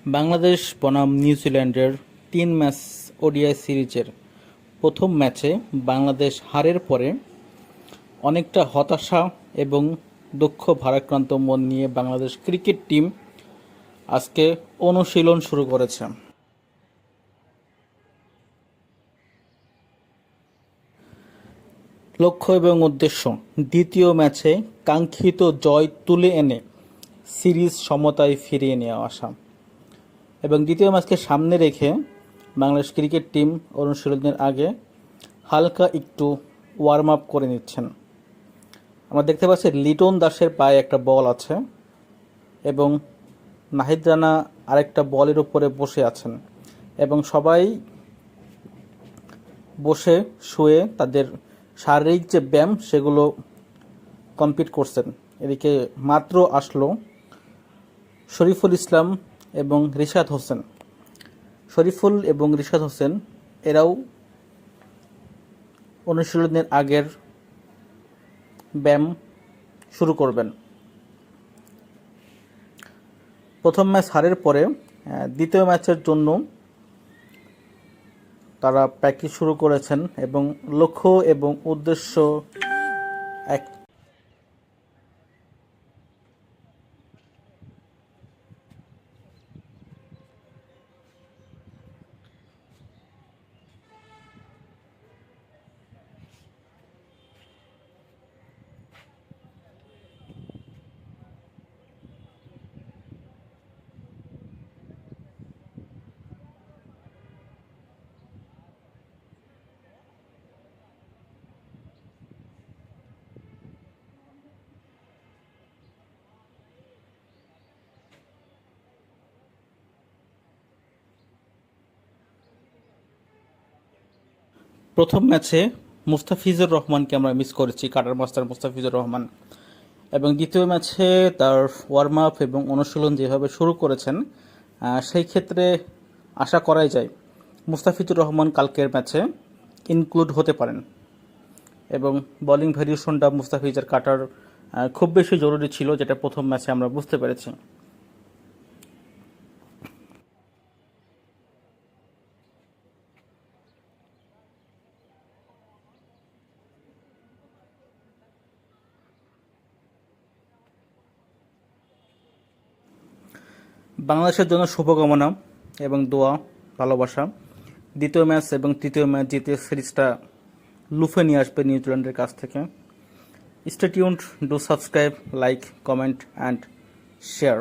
বাংলাদেশ বনাম নিউজিল্যান্ডের ৩ match ODI সিরিজের প্রথম ম্যাচে বাংলাদেশ হারের পরে অনেকটা হতাশা এবং দুঃখ ভারাক্রান্ত মন নিয়ে বাংলাদেশ ক্রিকেট টিম আজকে অনুশীলন শুরু করেছে। লক্ষ্য এবং উদ্দেশ্য দ্বিতীয় ম্যাচে কাঙ্ক্ষিত জয় তুলে এনে সিরিজ সমতায় ফিরিয়ে নিয়ে আসা এবং দ্বিতীয় ম্যাচকে সামনে রেখে বাংলাদেশ ক্রিকেট টিম অনুশীলনের আগে হালকা একটু ওয়ার্ম আপ করে নিচ্ছেন। আমরা দেখতে পাচ্ছি লিটন দাসের পায়ে একটা বল আছে এবং নাহিদ রানা আরেকটা বলের উপরে বসে আছেন এবং সবাই বসে শুয়ে তাদের শারীরিক যে ব্যায়াম সেগুলো কমপ্লিট করছেন। এদিকে মাত্র আসলো শরীফুল ইসলাম এবং রিশাদ হোসেন। শরীফুল এবং রিশাদ হোসেন এরাও অনুশীলনের আগের ব্যায়াম শুরু করবেন। প্রথম ম্যাচ হারের পরে দ্বিতীয় ম্যাচের জন্য তারা প্র্যাকটিস শুরু করেছেন এবং লক্ষ্য এবং উদ্দেশ্য এক। প্রথম ম্যাচে মুস্তাফিজুর রহমানকে আমরা মিস করেছি, কাটার মাস্টার মুস্তাফিজুর রহমান, এবং দ্বিতীয় ম্যাচে তার ওয়ার্ম আপ এবং অনুশীলন যেভাবে শুরু করেছেন সেই ক্ষেত্রে আশা করাই যায় মুস্তাফিজুর রহমান কালকের ম্যাচে ইনক্লুড হতে পারেন এবং বোলিং ভেরিয়েশনটা মুস্তাফিজের কাটার খুব বেশি জরুরি ছিল, যেটা প্রথম ম্যাচে আমরা বুঝতে পেরেছি। বাংলাদেশের জন্য শুভকামনা এবং দোয়া, ভালোবাসা। দ্বিতীয় ম্যাচ এবং তৃতীয় ম্যাচ জিতে সিরিজটা লুফে নিয়ে আসবে নিউজিল্যান্ডের কাছ থেকে। Stay tuned, do subscribe, like, comment and share.